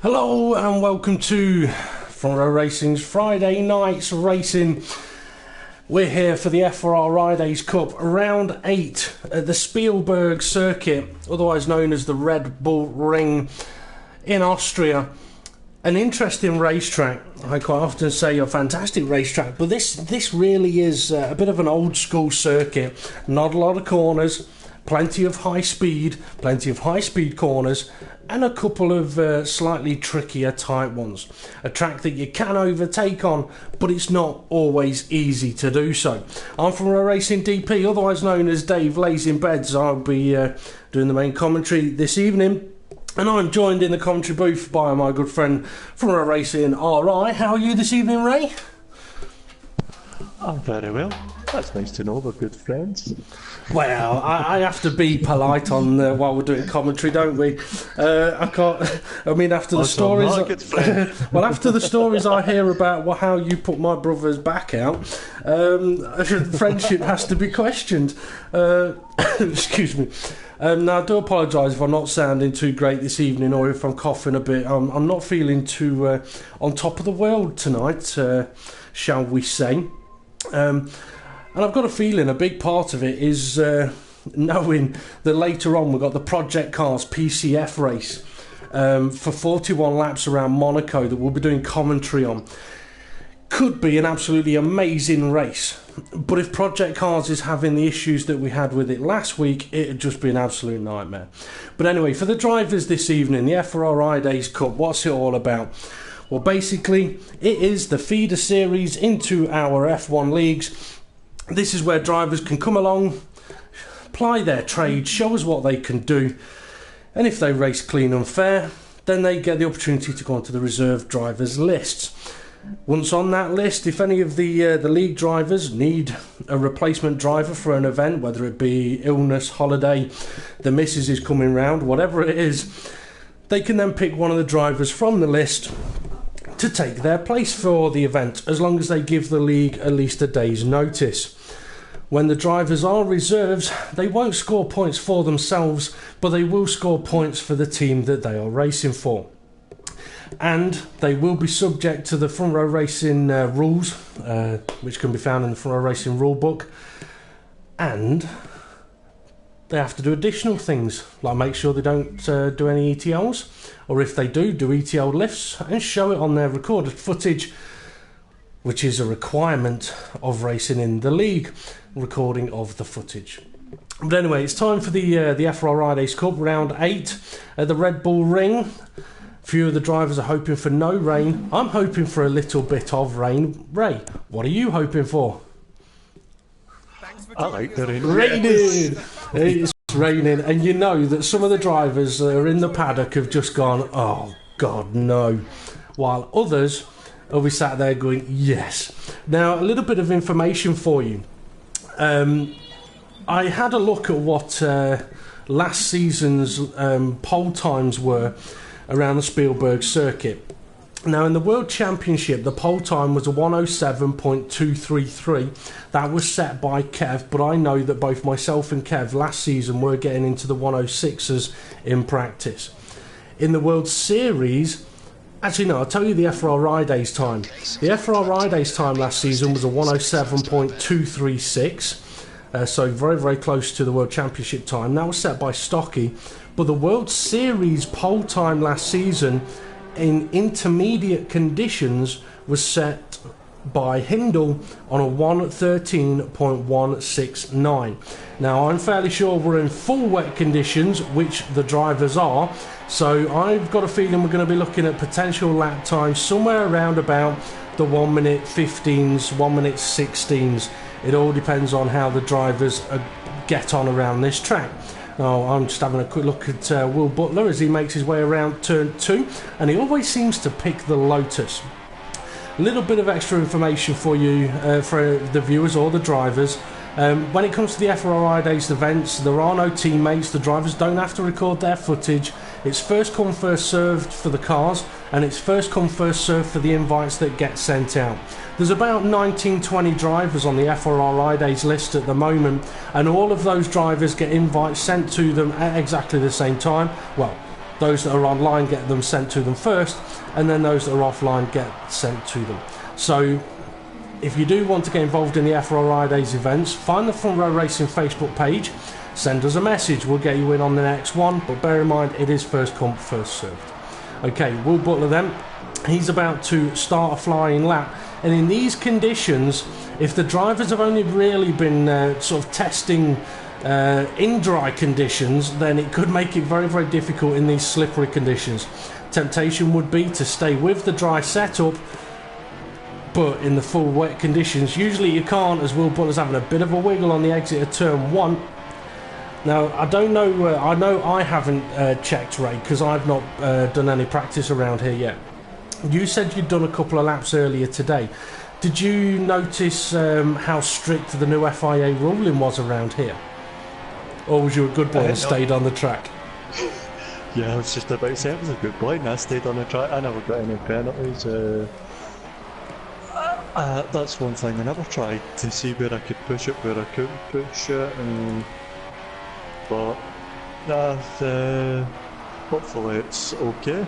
Hello and welcome to FRR Racing's Friday Nights Racing. We're here for the FRR-idays Cup Round 8 at the Spielberg Circuit, otherwise known as the Red Bull Ring in Austria. An interesting racetrack. I quite often say a fantastic racetrack, but this really is a bit of an old school circuit. Not a lot of corners, plenty of high speed corners, and a couple of slightly trickier tight ones. A track that you can overtake on, but it's not always easy to do so. I'm from FRR Racing DP, otherwise known as Dave Lays in Beds. I'll be doing the main commentary this evening, and I'm joined in the commentary booth by my good friend from FRR Racing RI. How are you this evening, Ray? I'm very well. That's nice to know we're good friends. Well, I have to be polite on while we're doing commentary, don't we? I can't. I mean, after the stories. Well, after the stories I hear about how you put my brother's back out, friendship has to be questioned. Excuse me. Now, I do apologise if I'm not sounding too great this evening, or if I'm coughing a bit. I'm not feeling too on top of the world tonight, shall we say? And I've got a feeling a big part of it is knowing that later on we've got the Project Cars PCF race for 41 laps around Monaco that we'll be doing commentary on. Could be an absolutely amazing race, but if Project Cars is having the issues that we had with it last week, it'd just be an absolute nightmare. But anyway, for the drivers this evening, the FRR-idays Cup, what's it all about? Well, basically, it is the feeder series into our F1 leagues. This is where drivers can come along, ply their trade, show us what they can do, and if they race clean and fair, then they get the opportunity to go onto the reserve drivers lists. Once on that list, if any of the league drivers need a replacement driver for an event, whether it be illness, holiday, the missus is coming round, whatever it is, they can then pick one of the drivers from the list to take their place for the event, as long as they give the league at least a day's notice. When the drivers are reserves, they won't score points for themselves, but they will score points for the team that they are racing for. And they will be subject to the FRR Racing rules, which can be found in the FRR Racing rulebook. And they have to do additional things, like make sure they don't do any ETLs, or if they do ETL lifts, and show it on their recorded footage, which is a requirement of racing in the league, recording of the footage. But anyway, it's time for the FRR-idays Cup Round 8 at the Red Bull Ring. Few of the drivers are hoping for no rain. I'm hoping for a little bit of rain. Ray, what are you hoping for? I like the rain. Raining! It's raining, and you know that some of the drivers that are in the paddock have just gone, oh God, no. While others will be sat there going, yes. Now, a little bit of information for you. I had a look at what last season's pole times were around the Spielberg circuit. Now, in the World Championship, the pole time was a 107.233. That was set by Kev, but I know that both myself and Kev last season were getting into the 106s in practice. In the World Series, actually no, I'll tell you the FRR-idays time. The FRR-idays time last season was a 107.236. So very, very close to the World Championship time. That was set by Stocky. But the World Series pole time last season in intermediate conditions was set by Hindle on a 113.169. Now, I'm fairly sure we're in full wet conditions, which the drivers are, so I've got a feeling we're going to be looking at potential lap times somewhere around about the 1 minute 15s, 1 minute 16s. It all depends on how the drivers get on around this track. Now, I'm just having a quick look at Will Butler as he makes his way around turn 2, and he always seems to pick the Lotus. A little bit of extra information for you, for the viewers or the drivers. When it comes to the FRR-idays events, there are no teammates. The drivers don't have to record their footage. It's first come, first served for the cars, and it's first come, first served for the invites that get sent out. There's about 19-20 drivers on the FRR-idays list at the moment, and all of those drivers get invites sent to them at exactly the same time. Well, Those that are online get them sent to them first, and then those that are offline get sent to them. So if you do want to get involved in the FRR-idays events, find the Front Row Racing Facebook page, send us a message, we'll get you in on the next one, but bear in mind it is first come, first served. Okay, Will Butler then, he's about to start a flying lap, and in these conditions, if the drivers have only really been sort of testing in dry conditions, then it could make it very, very difficult in these slippery conditions. Temptation would be to stay with the dry setup, but in the full wet conditions, usually you can't, as Will Butler's having a bit of a wiggle on the exit of turn 1. Now, I don't know, I know I haven't checked, Ray, because I've not done any practice around here yet. You said you'd done a couple of laps earlier today. Did you notice how strict the new FIA ruling was around here? Or was you a good boy and stayed on the track? Yeah, I was just about to say I was a good boy and I stayed on the track. I never got any penalties. That's one thing I never tried, to see where I could push it, where I couldn't push it. But hopefully it's okay.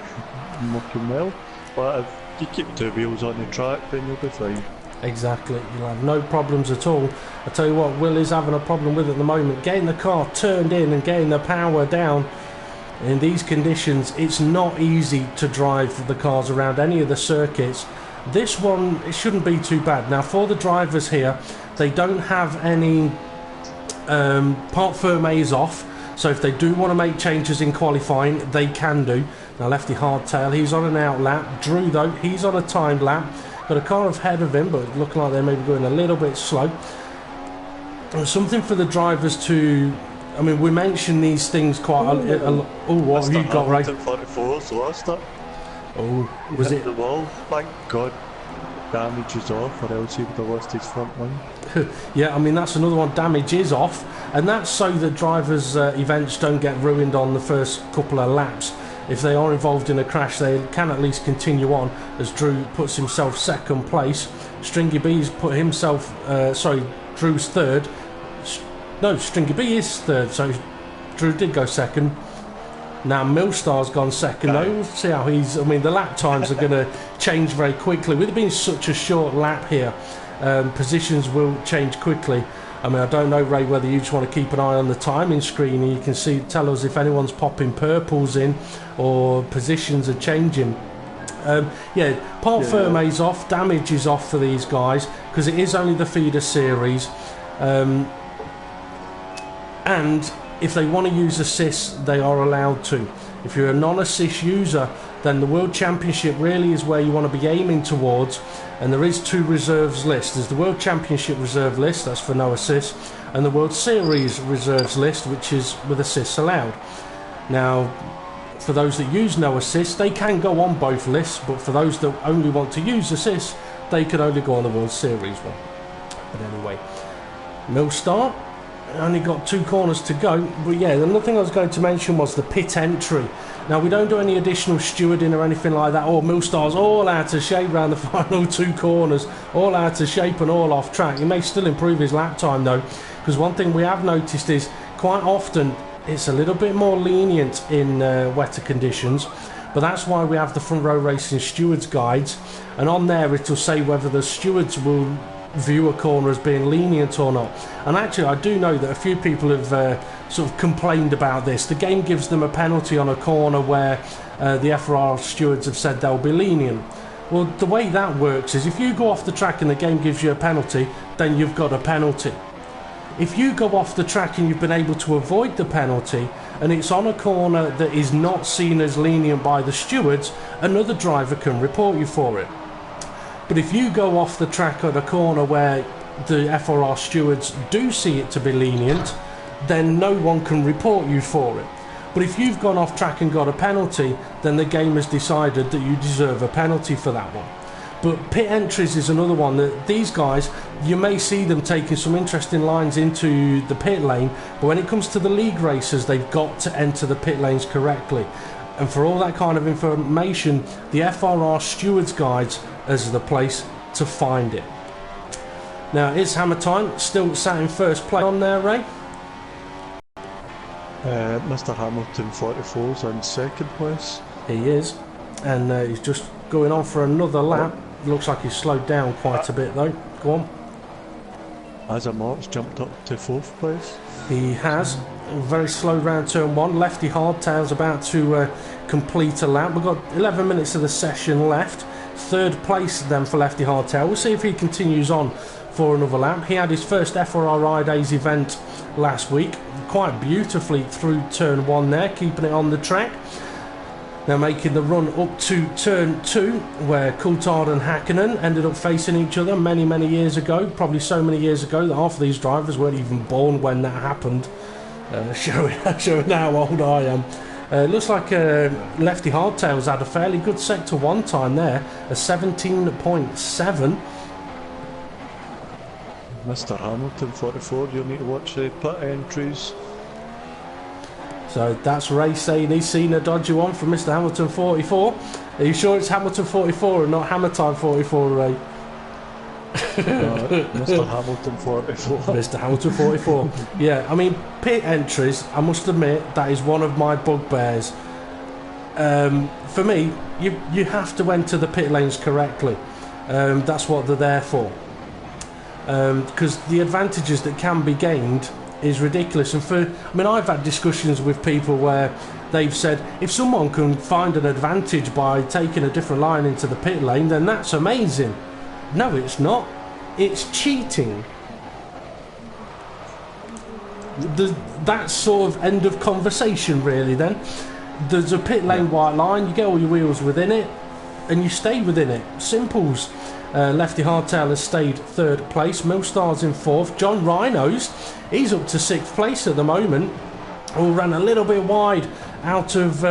I'm working well. But if you keep 2 wheels on the track, then you'll be fine. Exactly, you'll have no problems at all. I tell you what, Will is having a problem with at the moment, getting the car turned in and getting the power down. In these conditions, it's not easy to drive the cars around any of the circuits. This one, it shouldn't be too bad. Now, for the drivers here, they don't have any part firmes off, so if they do want to make changes in qualifying, they can do. Now, Lefty Hardtail, he's on an out lap. Drew, though, he's on a timed lap. Got a car ahead of him, but looking like they may be going a little bit slow. And something for the drivers to... I mean, we mention these things quite a lot. Oh, what have you got, Ray? 44, so last up. Oh, was it? The wall, thank God. Damage is off, or else he would have lost his front line. Yeah, I mean, that's another one. Damage is off, and that's so that drivers' events don't get ruined on the first couple of laps. If they are involved in a crash, they can at least continue on, as Drew puts himself second place. Stringy B's put himself, Drew's third. No, Stringy B is third, so Drew did go second. Now Millstar's gone second though. We'll see how he's... I mean, the lap times are going to change very quickly. With it being such a short lap here, positions will change quickly. I mean, I don't know, Ray, whether you just want to keep an eye on the timing screen and you can see, tell us if anyone's popping purples in or positions are changing. Part firme's off, damage is off for these guys because it is only the feeder series. And if they want to use assists, they are allowed to. If you're a non-assist user, then the World Championship really is where you want to be aiming towards, and there is 2 reserves lists. There's the World Championship reserve list, that's for no assists, and the World Series reserves list, which is with assists allowed. Now, for those that use no assists, they can go on both lists, but for those that only want to use assists, they can only go on the World Series one. But anyway, Millstar only got 2 corners to go. But yeah, another thing I was going to mention was the pit entry. Now, we don't do any additional stewarding or anything like that. Millstar's all out of shape around the final 2 corners, all out of shape and all off track. He may still improve his lap time though, because one thing we have noticed is quite often it's a little bit more lenient in wetter conditions, but that's why we have the Front Row Racing stewards guides, and on there it'll say whether the stewards will view a corner as being lenient or not. And actually, I do know that a few people have sort of complained about this. The game gives them a penalty on a corner where the FRR stewards have said they'll be lenient. Well, the way that works is if you go off the track and the game gives you a penalty, then you've got a penalty. If you go off the track and you've been able to avoid the penalty and it's on a corner that is not seen as lenient by the stewards, another driver can report you for it. But if you go off the track at a corner where the FRR stewards do see it to be lenient, then no one can report you for it. But if you've gone off track and got a penalty, then the game has decided that you deserve a penalty for that one. But pit entries is another one that these guys, you may see them taking some interesting lines into the pit lane, but when it comes to the league races, they've got to enter the pit lanes correctly. And for all that kind of information, the FRR stewards guides is the place to find it. Now it's hammer time, still sat in first place on there, Ray. Mr. Hamilton 44's in second place. He is, and he's just going on for another lap. Looks like he's slowed down quite a bit though. Go on. Asa Marks jumped up to fourth place. He has. Very slow round turn one. Lefty Hardtail's about to complete a lap. We've got 11 minutes of the session left. Third place then for Lefty Hardtail. We'll see if he continues on for another lap. He had his first FRR-idays event last week. Quite beautifully through turn one there, keeping it on the track. Now making the run up to turn two, where Coulthard and Hakkinen ended up facing each other many years ago. Probably so many years ago that half of these drivers weren't even born when that happened. Showing how old I am. Looks like Lefty Hardtail's had a fairly good sector one time there, a 17.7. Mr. Hamilton 44, you'll need to watch the pit entries. So that's Ray saying he's seen a dodgy one from Mr. Hamilton 44. Are you sure it's Hamilton 44 and not Hammer Time 44, Ray? Mr. Hamilton 44. Mr. Hamilton 44. Yeah, I mean, pit entries, I must admit, that is one of my bugbears. For me, you have to enter the pit lanes correctly. That's what they're there for. Because the advantages that can be gained is ridiculous. And I've had discussions with people where they've said if someone can find an advantage by taking a different line into the pit lane, then that's amazing. No, it's not. It's cheating. That's sort of end of conversation, really. Then there's a pit lane white line. You get all your wheels within it, and you stay within it. Simples. Lefty Hardtail has stayed third place. Millstar's in fourth. John Rhinos, he's up to sixth place at the moment. All ran a little bit wide out of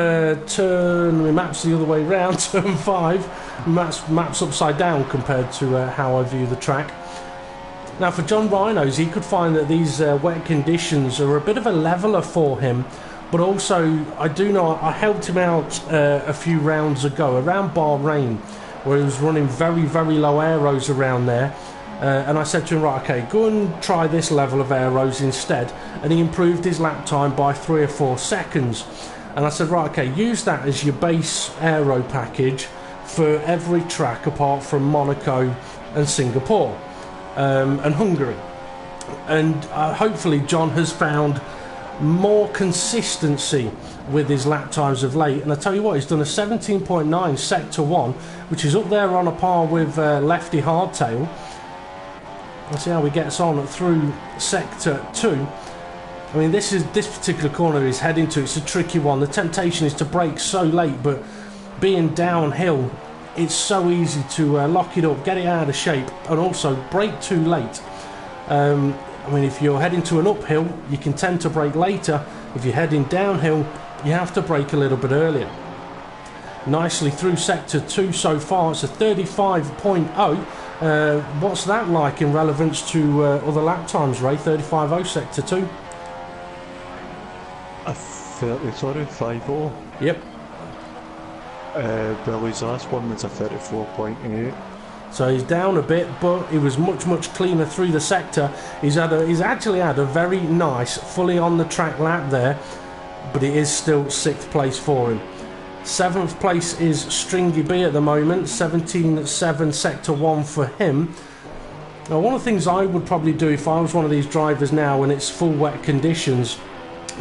turn. We maps the other way round. Turn 5. Maps upside down compared to how I view the track. Now for John Rhinos, he could find that these wet conditions are a bit of a leveler for him. But also, I do know I helped him out a few rounds ago around Bahrain, where he was running very low aeros around there, and I said to him, right, okay, go and try this level of aeros instead, and he improved his lap time by 3 or 4 seconds. And I said, right, okay, use that as your base aero package for every track apart from Monaco and Singapore and Hungary. And hopefully John has found more consistency with his lap times of late, and I tell you what, he's done a 17.9 sector 1, which is up there on a par with Lefty Hardtail. Let's see how he gets on through sector 2. I mean, this particular corner he's heading to, it's a tricky one. The temptation is to brake so late, but being downhill, it's so easy to lock it up, get it out of shape, and also brake too late. I mean, if you're heading to an uphill, you can tend to brake later. If you're heading downhill, you have to brake a little bit earlier. Nicely through sector 2 so far. It's a 35.0. What's that like in relevance to other lap times, Ray? 35.0 sector 2? 5.0. Yep. Billy's last one was a 34.8. So he's down a bit, but he was much cleaner through the sector. He's actually had a very nice, fully on the track lap there, but it is still 6th place for him. 7th place is Stringy B at the moment, 17.7 sector 1 for him. Now, one of the things I would probably do if I was one of these drivers now and it's full wet conditions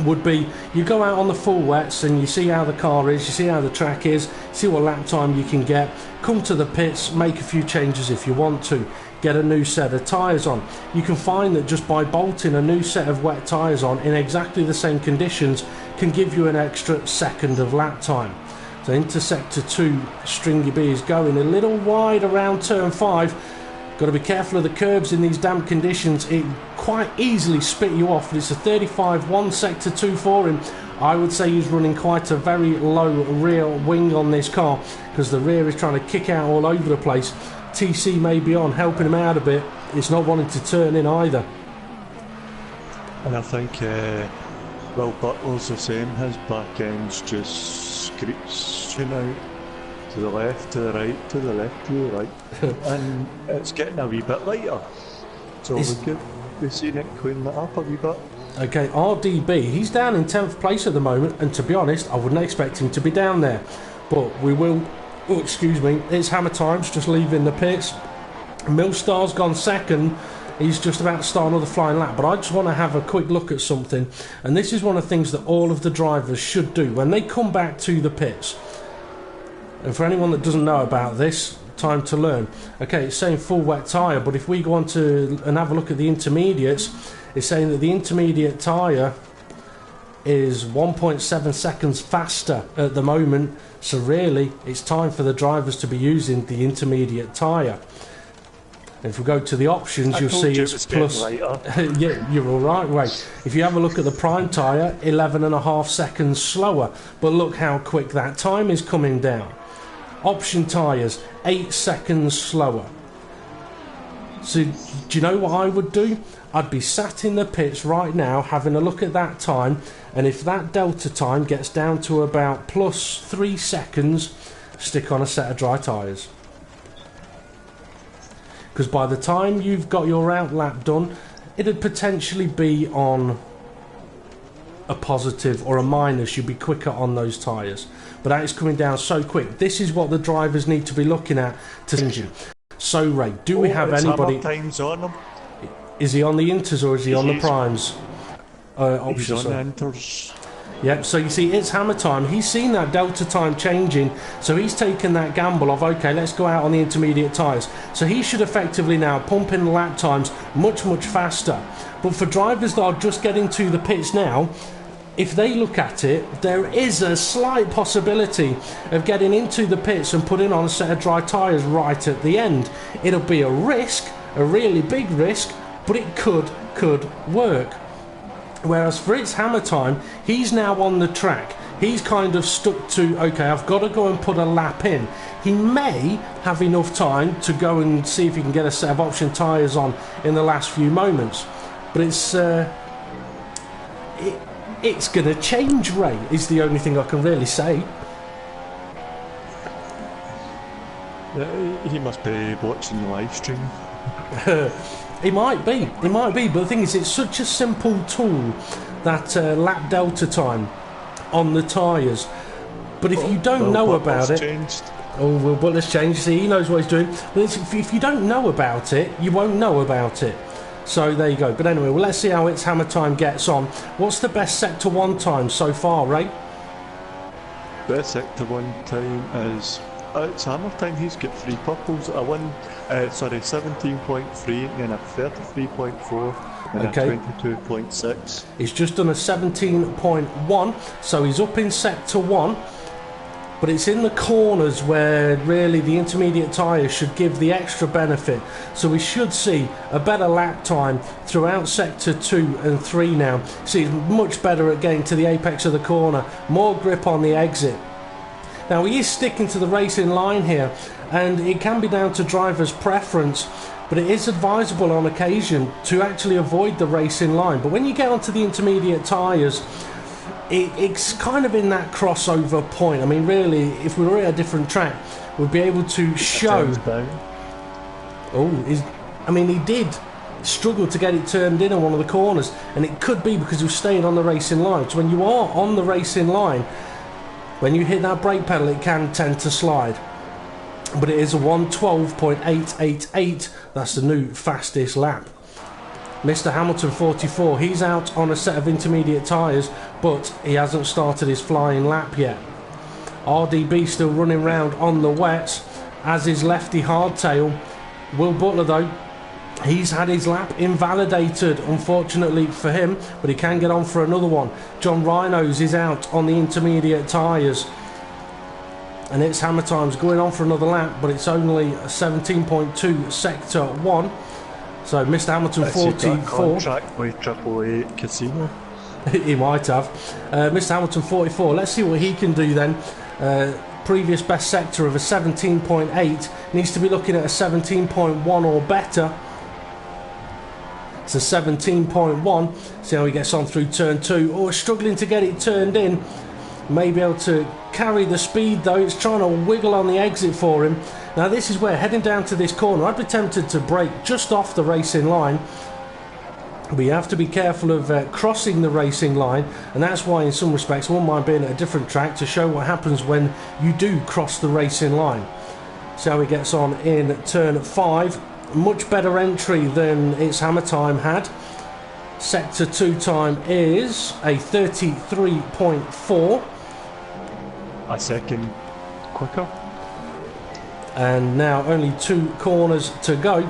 would be you go out on the full wets and you see how the car is, you see how the track is, see what lap time you can get, come to the pits, make a few changes if you want to, get a new set of tyres on. You can find that just by bolting a new set of wet tyres on in exactly the same conditions can give you an extra second of lap time. So into sector 2, Stringy B is going a little wide around turn 5. Got to be careful of the curbs in these damp conditions. It quite easily spit you off, but it's a 35.1 sector 2 for him. I would say he's running quite a very low rear wing on this car because the rear is trying to kick out all over the place. TC may be on, helping him out a bit. It's not wanting to turn in either. And I think Will Butler's the same. His back end's just screeching out. To the left, to the right, to the left, to the right. And it's getting a wee bit lighter. So we could be seeing it clean it up a wee bit. Okay, RDB, he's down in 10th place at the moment, and to be honest, I wouldn't expect him to be down there. But we will... Oh, excuse me, it's Hammer Times, just leaving the pits. Millstar's gone second. He's just about to start another flying lap, but I just want to have a quick look at something, and this is one of the things that all of the drivers should do when they come back to the pits. And for anyone that doesn't know about this, time to learn. Okay, it's saying full wet tyre, but if we go on to and have a look at the intermediates, it's saying that the intermediate tyre is 1.7 seconds faster at the moment, so really it's time for the drivers to be using the intermediate tyre. And if we go to the options, you'll see it's plus... Yeah, you're alright, wait. If you have a look at the prime tyre, 11.5 seconds slower, but look how quick that time is coming down. Option tyres, 8 seconds slower. So, do you know what I would do? I'd be sat in the pits right now having a look at that time, and if that delta time gets down to about plus 3 seconds, stick on a set of dry tyres. Because by the time you've got your out lap done, it'd potentially be on a positive or a minus. You'd be quicker on those tyres. But that is coming down so quick. This is what the drivers need to be looking at to engine. So, Ray, do we have anybody... Times on him. Is he on the inters or is he on the primes? He's on the inters. Yep, so you see, it's Hammer Time. He's seen that delta time changing, so he's taken that gamble of, okay, let's go out on the intermediate tyres. So he should effectively now pump in the lap times much, much faster. But for drivers that are just getting to the pits now, if they look at it, there is a slight possibility of getting into the pits and putting on a set of dry tyres right at the end. It'll be a risk, a really big risk, but it could work. Whereas for its Hammer Time, he's now on the track. He's kind of stuck to, okay, I've got to go and put a lap in. He may have enough time to go and see if he can get a set of option tyres on in the last few moments. But it's going to change, Ray, is the only thing I can really say. He must be watching the live stream. It might be, but the thing is, it's such a simple tool, that lap delta time on the tyres. But if you don't know about it... Oh, well, Butler's changed. See, he knows what he's doing. But if you don't know about it, you won't know about it. So there you go. But anyway, well, let's see how its Hammer Time gets on. What's the best Sector 1 time so far, Ray? Best Sector 1 time is... it's Hammer Time. He's got 3 purples. 17.3 and a 33.4 and okay. A 22.6. He's just done a 17.1, so he's up in Sector 1. But it's in the corners where really the intermediate tyres should give the extra benefit. So we should see a better lap time throughout Sector 2 and 3 now. See, he's much better at getting to the apex of the corner, more grip on the exit. Now he is sticking to the racing line here, and it can be down to driver's preference, but it is advisable on occasion to actually avoid the racing line. But when you get onto the intermediate tyres, it's kind of in that crossover point. I mean, really, if we were at a different track, we'd be able to show... he did struggle to get it turned in on one of the corners, and it could be because he was staying on the racing line. So when you are on the racing line, when you hit that brake pedal, it can tend to slide. But it is a 1:12.888. That's the new fastest lap. Mr. Hamilton 44, he's out on a set of intermediate tyres, but he hasn't started his flying lap yet. RDB still running round on the wets, as is Lefty Hardtail. Will Butler, though, he's had his lap invalidated, unfortunately for him, but he can get on for another one. John Rhinos is out on the intermediate tyres. And it's Hammer Time's going on for another lap, but it's only a 17.2 Sector 1. So Mr. Hamilton 44. Contract with AAA Casino. He might have. Mr. Hamilton 44. Let's see what he can do then. Previous best sector of a 17.8 needs to be looking at a 17.1 or better. It's a 17.1. See how he gets on through turn 2. Oh, struggling to get it turned in. May be able to carry the speed though. It's trying to wiggle on the exit for him. Now this is where, heading down to this corner, I'd be tempted to brake just off the racing line. But you have to be careful of crossing the racing line, and that's why in some respects I wouldn't mind being at a different track to show what happens when you do cross the racing line. See how he gets on in turn 5. Much better entry than its hammer time had. Sector 2 time is a 33.4. A second quicker. And now only 2 corners to go.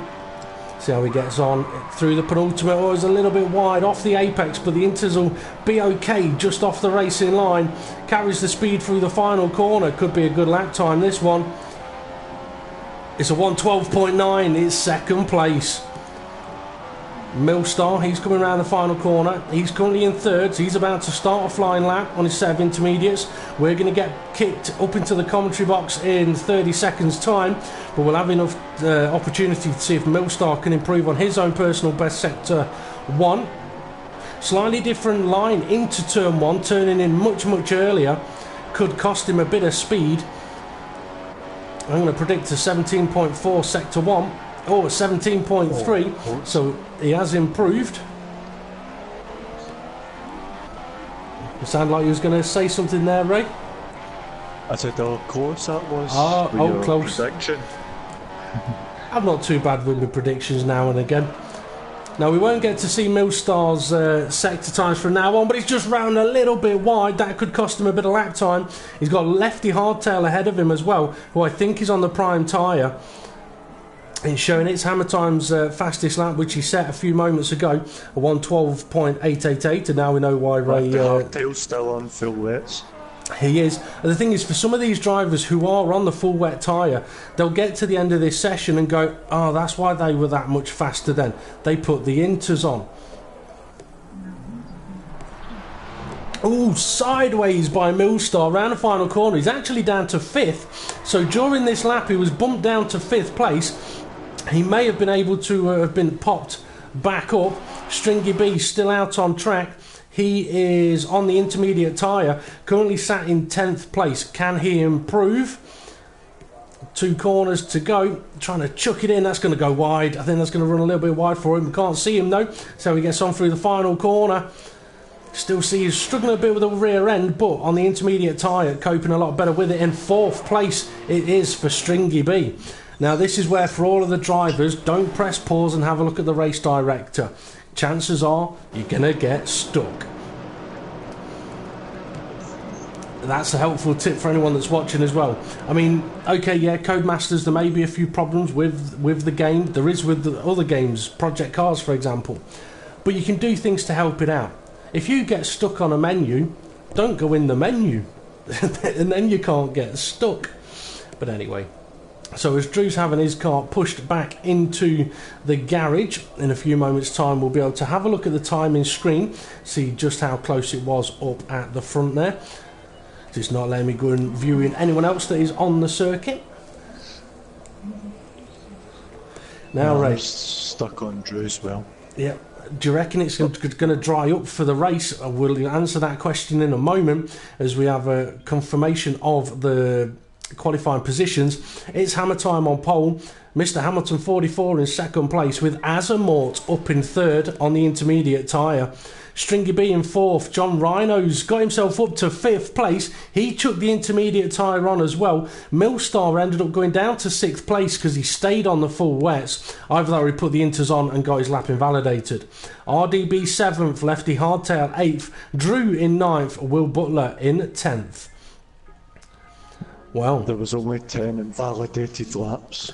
See how he gets on through the penultimate. Oh, it's a little bit wide off the apex, but the Inters will be okay just off the racing line. Carries the speed through the final corner. Could be a good lap time, this one. It's a 1:12.9. It's second place. Millstar, he's coming around the final corner. He's currently in third, so he's about to start a flying lap on his set of intermediates. We're going to get kicked up into the commentary box in 30 seconds time, but we'll have enough opportunity to see if Millstar can improve on his own personal best sector 1. Slightly different line into turn 1, turning in much earlier. Could cost him a bit of speed. I'm going to predict a 17.4 sector 1. Oh, 17.3, so he has improved. You sound like you was going to say something there, Ray? I said how close that was. Oh, close. Prediction. I'm not too bad with my predictions now and again. Now, we won't get to see Millstar's sector times from now on, but he's just round a little bit wide. That could cost him a bit of lap time. He's got lefty hardtail ahead of him as well, who I think is on the prime tyre. It's showing its hammer time's fastest lap, which he set a few moments ago, a 1:12.888, and now we know why Ray... Hardtail's still on full wets. He is. And the thing is, for some of these drivers who are on the full wet tyre, they'll get to the end of this session and go, oh, that's why they were that much faster then. They put the Inters on. Oh, sideways by Millstar round the final corner. He's actually down to 5th. So during this lap, he was bumped down to 5th place. He may have been able to have been popped back up. Stringy B still out on track. He is on the intermediate tyre, currently sat in 10th place. Can he improve? 2 corners to go. Trying to chuck it in. That's going to go wide. I think that's going to run a little bit wide for him. We can't see him though. So he gets on through the final corner. Still see he's struggling a bit with the rear end, but on the intermediate tyre, coping a lot better with it. In 4th place, it is for Stringy B. Now this is where, for all of the drivers, don't press pause and have a look at the race director. Chances are you're going to get stuck. That's a helpful tip for anyone that's watching as well. I mean, okay, yeah, Codemasters, there may be a few problems with the game. There is with the other games, Project Cars, for example. But you can do things to help it out. If you get stuck on a menu, don't go in the menu. And then you can't get stuck. But anyway. So as Drew's having his car pushed back into the garage, in a few moments time we'll be able to have a look at the timing screen, see just how close it was up at the front there. It's not letting me go and view in anyone else that is on the circuit. Now, no, Ray, stuck on Drew as well. Yeah. Do you reckon it's going to dry up for the race? We'll answer that question in a moment as we have a confirmation of the qualifying positions. It's hammer time on pole. Mr. Hamilton 44 in second place, with Azamort up in third on the intermediate tyre. Stringy B in 4th. John Rhino's got himself up to 5th place. He took the intermediate tyre on as well. Millstar ended up going down to 6th place because he stayed on the full wets, either though he put the Inters on and got his lap invalidated. RDB 7th, Lefty Hardtail 8th, Drew in 9th, Will Butler in 10th. Well, there was only 10 invalidated laps,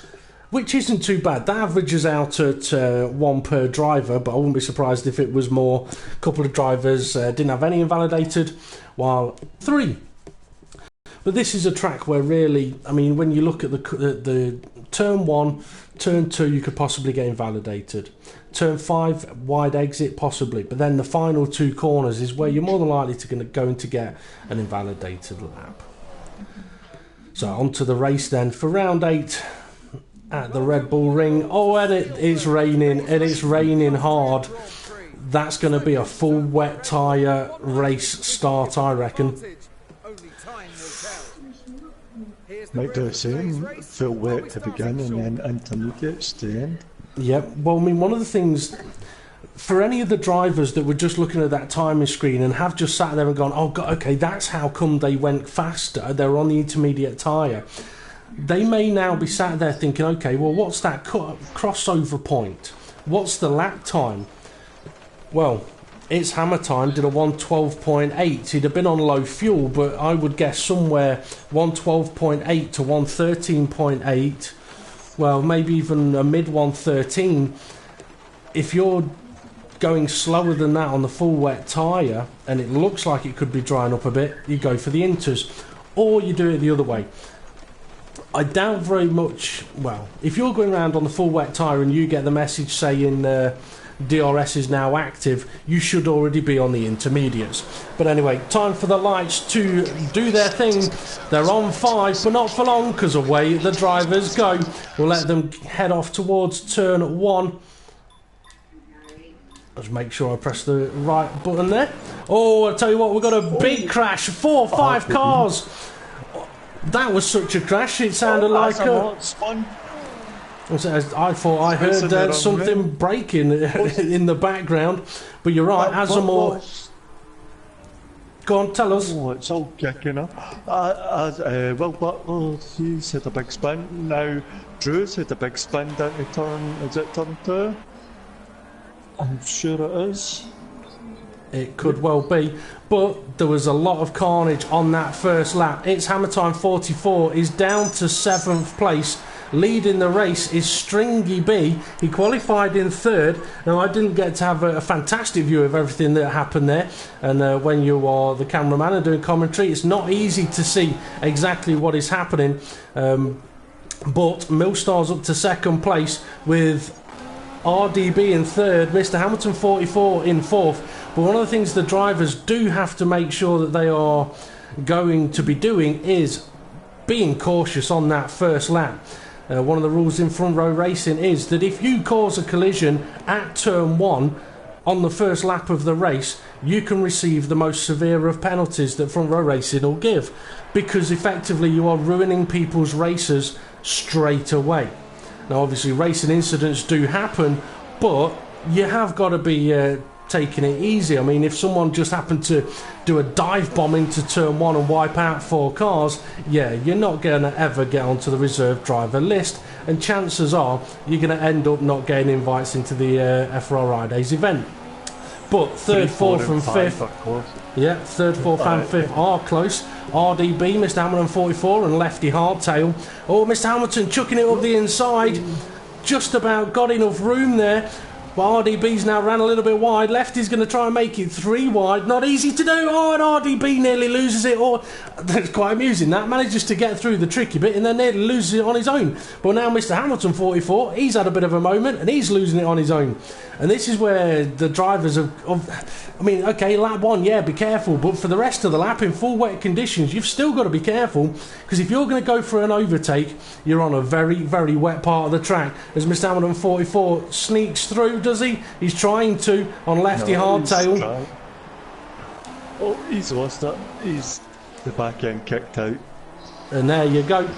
which isn't too bad. That averages out at 1 per driver, but I wouldn't be surprised if it was more. A couple of drivers didn't have any invalidated, while 3. But this is a track where really, I mean, when you look at the turn 1, turn 2, you could possibly get invalidated. Turn 5, wide exit, possibly. But then the final 2 corners is where you're more than likely to going to get an invalidated lap. So on to the race then for round 8 at the Red Bull Ring. Oh, and it is raining, and it's raining hard. That's going to be a full wet tyre race start, I reckon. Might do the same, full wet to begin and then intermediates to end. Yep, well, I mean, one of the things for any of the drivers that were just looking at that timing screen and have just sat there and gone, oh, God, okay, that's how come they went faster, they were on the intermediate tyre, they may now be sat there thinking, okay, well, what's that crossover point? What's the lap time? Well, it's Hammer Time did a 1:12.8. He'd have been on low fuel, but I would guess somewhere 1:12.8 to 1:13.8. Well, maybe even a mid 1:13. If you're going slower than that on the full wet tyre and it looks like it could be drying up a bit, you go for the inters, or you do it the other way. I doubt very much. Well, if you're going around on the full wet tyre and you get the message saying DRS is now active, you should already be on the intermediates. But anyway, time for the lights to do their thing. They're on 5, but not for long, because away the drivers go. We'll let them head off towards turn 1. Let's make sure I press the right button there. Oh, I'll tell you what, we've got a big crash. 4 or 5 cars. That was such a crash, it sounded like a... I thought I heard something breaking in the background. But you're right, Azamor... Go on, tell us. Oh, it's all kicking up. Will Butler, he's had a big spin. Now, Drew's had a big spin down to turn... Is it turn 2? I'm sure it is. It could well be, but there was a lot of carnage on that first lap. It's Hammer Time 44 is down to 7th place. Leading the race is Stringy B. He qualified in 3rd. Now, I didn't get to have a fantastic view of everything that happened there, and when you are the cameraman and doing commentary, it's not easy to see exactly what is happening. But Millstar's up to 2nd place with RDB in 3rd, Mr. Hamilton 44 in 4th. But one of the things the drivers do have to make sure that they are going to be doing is being cautious on that first lap. One of the rules in front row racing is that if you cause a collision at turn 1 on the first lap of the race, you can receive the most severe of penalties that front row racing will give, because effectively you are ruining people's races straight away. Now, obviously, racing incidents do happen, but you have got to be taking it easy. I mean, if someone just happened to do a dive bomb into turn 1 and wipe out 4 cars, yeah, you're not going to ever get onto the reserve driver list, and chances are you're going to end up not getting invites into the FRR-idays event. But 3rd, 4th and 5th, yeah, 3rd, 4th and 5th are close. RDB, Mr. Hamilton 44 and Lefty Hardtail. Oh, Mr. Hamilton chucking it up the inside. Just about got enough room there. But RDB's now ran a little bit wide. Lefty's going to try and make it 3 wide. Not easy to do. Oh, and RDB nearly loses it. Oh, that's quite amusing. That manages to get through the tricky bit and then nearly loses it on his own. But now Mr. Hamilton 44, he's had a bit of a moment and he's losing it on his own. And this is where the drivers I mean, okay, lap 1, yeah, be careful. But for the rest of the lap, in full wet conditions, you've still got to be careful. Because if you're going to go for an overtake, you're on a very, very wet part of the track. As Mr. Hamilton 44 sneaks through, does he? He's trying to on Lefty Hardtail. Oh, he's lost it. He's the back end kicked out. And there you go.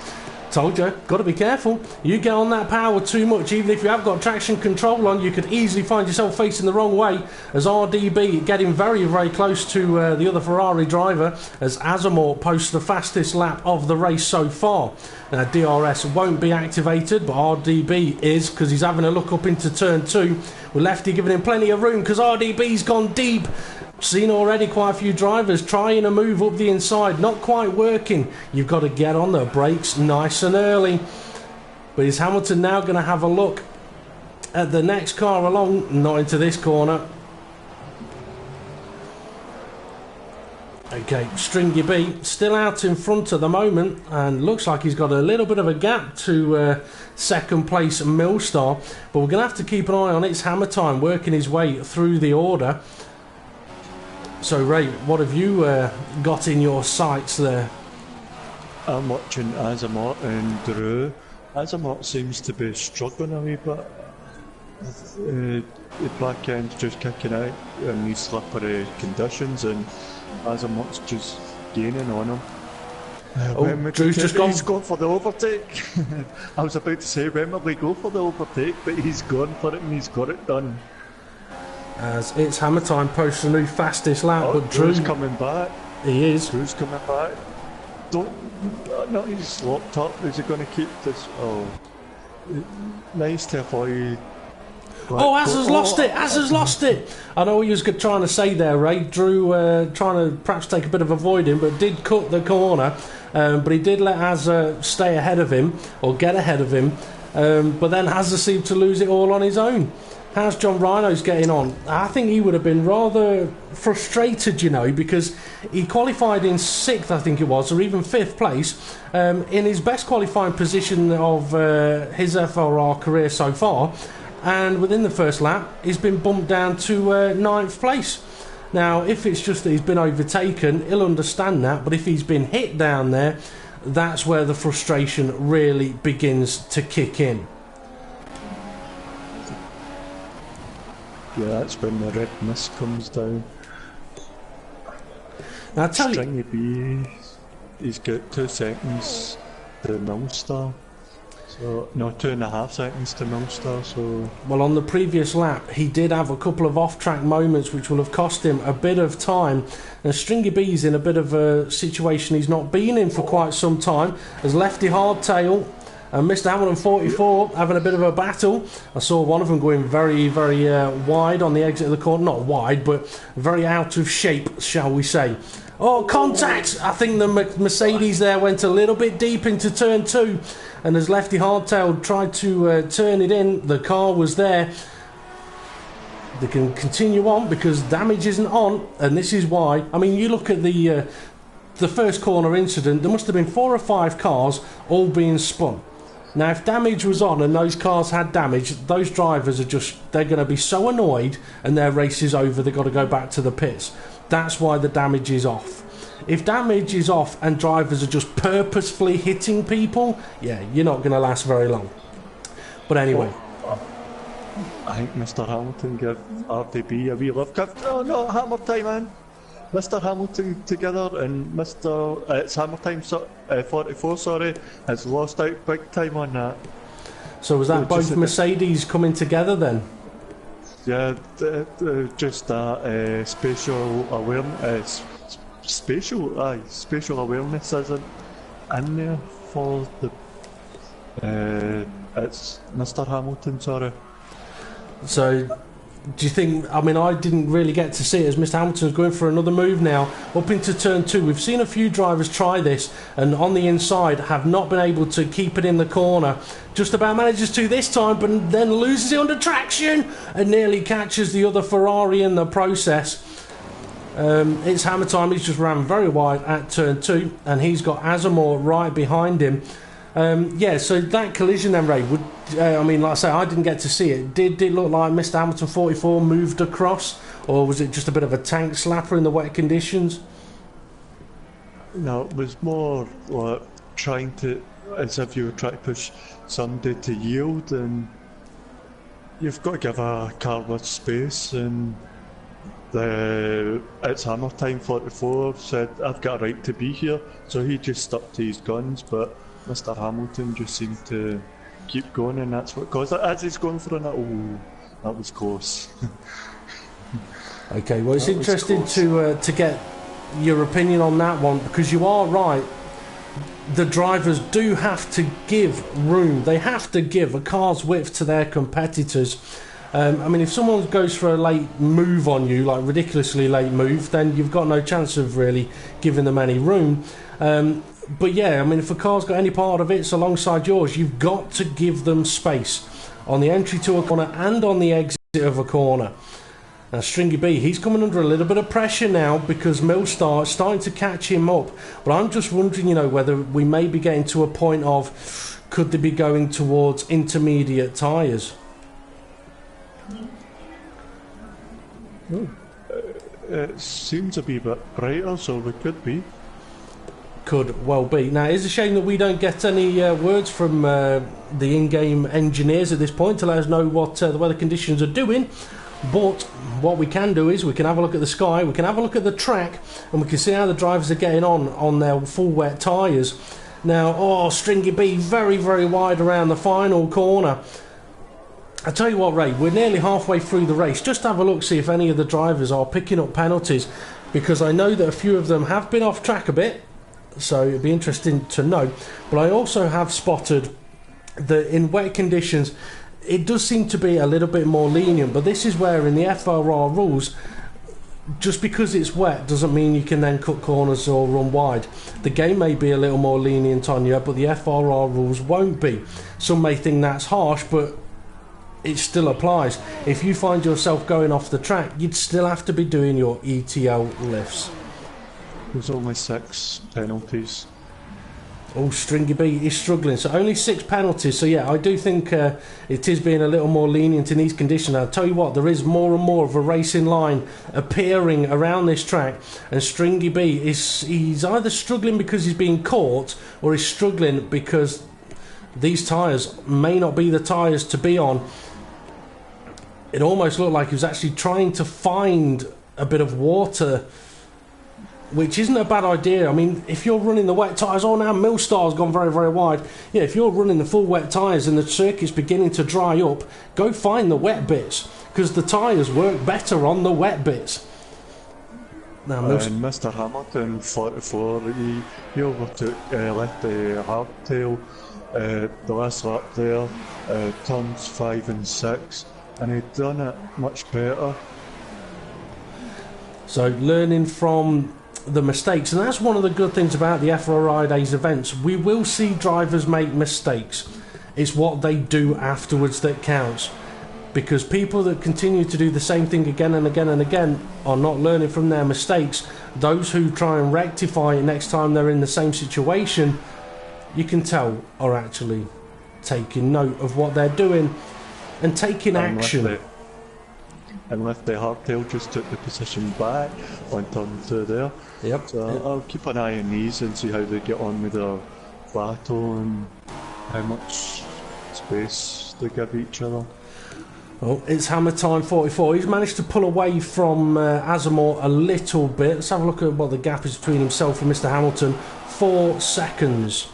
Told you, got to be careful. You get on that power too much, even if you have got traction control on, you could easily find yourself facing the wrong way. As RDB getting very, very close to the other Ferrari driver, as Azamor posts the fastest lap of the race so far. Now, DRS won't be activated, but RDB is, because he's having a look up into turn 2. With Lefty giving him plenty of room, because RDB's gone deep. Seen already quite a few drivers trying to move up the inside, not quite working. You've got to get on the brakes nice and early. But is Hamilton now going to have a look at the next car along? Not into this corner. Okay, Stringy B still out in front at the moment, and looks like he's got a little bit of a gap to 2nd place Millstar. But we're going to have to keep an eye on It's Hammer Time working his way through the order. So, Ray, what have you got in your sights there? I'm watching Azamot and Drew. Azamot seems to be struggling a wee bit. The back end's just kicking out in these slippery conditions, and Azamot's just gaining on him. Drew's just gone. He's gone for the overtake. I was about to say, when will they go for the overtake? But he's gone for it and he's got it done. as it's Hammer Time posts a new fastest lap. Oh, but Drew's coming back. He is. Drew's coming back. No, he's locked up. Is he going to keep this? Oh, nice to avoid. Oh, Azza's lost it! Azza's lost it! I know what you was trying to say there, Ray. Drew trying to perhaps take a bit of avoiding, but did cut the corner. But he did let Azza stay ahead of him, or get ahead of him. But then Azza seemed to lose it all on his own. How's John Rhino's getting on? I think he would have been rather frustrated, you know, because he qualified in 6th, I think it was, or even 5th place, in his best qualifying position of his FRR career so far. And within the first lap, he's been bumped down to 9th place. Now, if it's just that he's been overtaken, he'll understand that. But if he's been hit down there, that's where the frustration really begins to kick in. Yeah, that's when the red mist comes down. Now, I tell Stringy B, he's got 2 seconds to Millstar. So, no, 2.5 seconds to Millstar, so... Well, on the previous lap, he did have a couple of off-track moments which will have cost him a bit of time. And Stringy B's in a bit of a situation he's not been in for quite some time, as Lefty Hardtail and Mr. Hamilton 44 having a bit of a battle. I saw one of them going very, very wide on the exit of the corner. Not wide, but very out of shape, shall we say. Oh, contact! I think the Mercedes there went a little bit deep into turn 2. And as Lefty Hardtail tried to turn it in, the car was there. They can continue on because damage isn't on, and this is why. I mean, you look at the first corner incident, there must have been 4 or 5 cars all being spun. Now, if damage was on and those cars had damage, those drivers they're going to be so annoyed and their race is over, they've got to go back to the pits. That's why the damage is off. If damage is off and drivers are just purposefully hitting people, yeah, you're not going to last very long. But anyway. I think Mr. Hamilton gave RDB a wee lift. Oh no, Hammer Time in. Mr. Hamilton together and Mr. It's Hammer Time 44, sorry, has lost out big time on that. So was that both Mercedes coming together then? Yeah, just that spatial awareness. Spatial awareness isn't in there for the. It's Mr. Hamilton, sorry. So, do you think? I mean, I didn't really get to see it as Mr. Hamilton's going for another move now up into turn 2. We've seen a few drivers try this and on the inside have not been able to keep it in the corner. Just about manages to this time, but then loses it under traction and nearly catches the other Ferrari in the process. It's Hammer Time. He's just ran very wide at turn 2 and he's got Azamor right behind him. Yeah, so that collision then, Ray, I mean, like I say, I didn't get to see it. Did it look like Mr. Hamilton 44 moved across, or was it just a bit of a tank slapper in the wet conditions? No, it was more like trying to, as if you were trying to push somebody to yield, and you've got to give a car with space, and it's Hammer Time 44 said, I've got a right to be here, so he just stuck to his guns, but Mr. Hamilton just seemed to keep going, and that's what caused it. As he's going for oh, that was close. Okay, well, it's interesting to get your opinion on that one, because you are right. The drivers do have to give room. They have to give a car's width to their competitors. I mean, if someone goes for a late move on you, like ridiculously late move, then you've got no chance of really giving them any room. But yeah, I mean, if a car's got any part of it alongside yours, you've got to give them space on the entry to a corner and on the exit of a corner. Now, Stringy B, he's coming under a little bit of pressure now because Millstar is starting to catch him up. But I'm just wondering, you know, whether we may be getting to a point of, could they be going towards intermediate tyres? It seems a bit brighter, so we could be. Could well be. Now, it's a shame that we don't get any words from the in-game engineers at this point to let us know what the weather conditions are doing. But what we can do is we can have a look at the sky, we can have a look at the track, and we can see how the drivers are getting on their full wet tyres. Now, Stringy B very, very wide around the final corner. I tell you what, Ray, we're nearly halfway through the race. Just have a look, see if any of the drivers are picking up penalties, because I know that a few of them have been off track a bit, so it'd be interesting to know. But I also have spotted that in wet conditions, it does seem to be a little bit more lenient, but this is where in the FRR rules, just because it's wet doesn't mean you can then cut corners or run wide. The game may be a little more lenient on you, but the FRR rules won't be. Some may think that's harsh, but it still applies. If you find yourself going off the track, you'd still have to be doing your ETL lifts. There's only 6 penalties. Oh, Stringy B is struggling. So only 6 penalties. So yeah, I do think it is being a little more lenient in these conditions. I'll tell you what, there is more and more of a racing line appearing around this track, and Stringy B he's either struggling because he's being caught, or he's struggling because these tyres may not be the tyres to be on. It almost looked like he was actually trying to find a bit of water, which isn't a bad idea. I mean, if you're running the wet tyres, now Millstar's gone very, very wide. Yeah, if you're running the full wet tyres and the circuit's beginning to dry up, go find the wet bits, because the tyres work better on the wet bits. Now, and Mr. Hamilton, 44, he overtook left the hardtail the last lap there, turns 5 and 6, and he'd done it much better. So learning from the mistakes, and that's one of the good things about the FRR-idays events. We will see drivers make mistakes. It's what they do afterwards that counts, because people that continue to do the same thing again and again and again are not learning from their mistakes. Those who try and rectify it next time they're in the same situation, you can tell are actually taking note of what they're doing and taking action. And left the hardtail just took the position back on turn 2 there. Yep. So I'll keep an eye on these and see how they get on with their battle and how much space they give each other. Oh, it's Hammer Time 44. He's managed to pull away from Azamor a little bit. Let's have a look at what the gap is between himself and Mr. Hamilton. 4 seconds.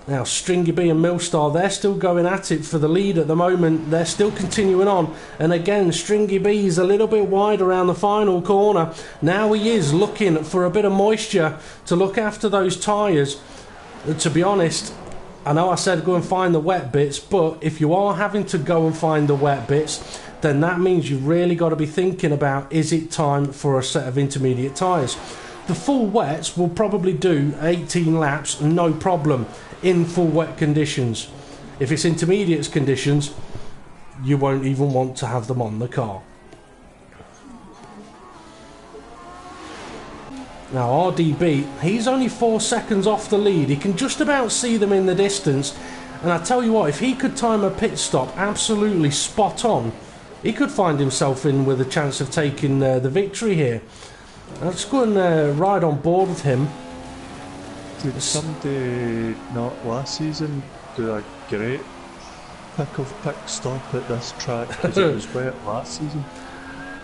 Now, Stringy B and Millstar, they're still going at it for the lead at the moment. They're still continuing on. And again, Stringy B is a little bit wide around the final corner. Now he is looking for a bit of moisture to look after those tyres. To be honest, I know I said go and find the wet bits, but if you are having to go and find the wet bits, then that means you've really got to be thinking about, is it time for a set of intermediate tyres? The full wets will probably do 18 laps, no problem, in full wet conditions. If it's intermediate conditions, you won't even want to have them on the car. Now RDB, he's only 4 seconds off the lead. He can just about see them in the distance. And I tell you what, if he could time a pit stop absolutely spot on, he could find himself in with a chance of taking the victory here. Let's go and ride on board with him. Did somebody not last season do a great pit stop at this track because it was wet last season?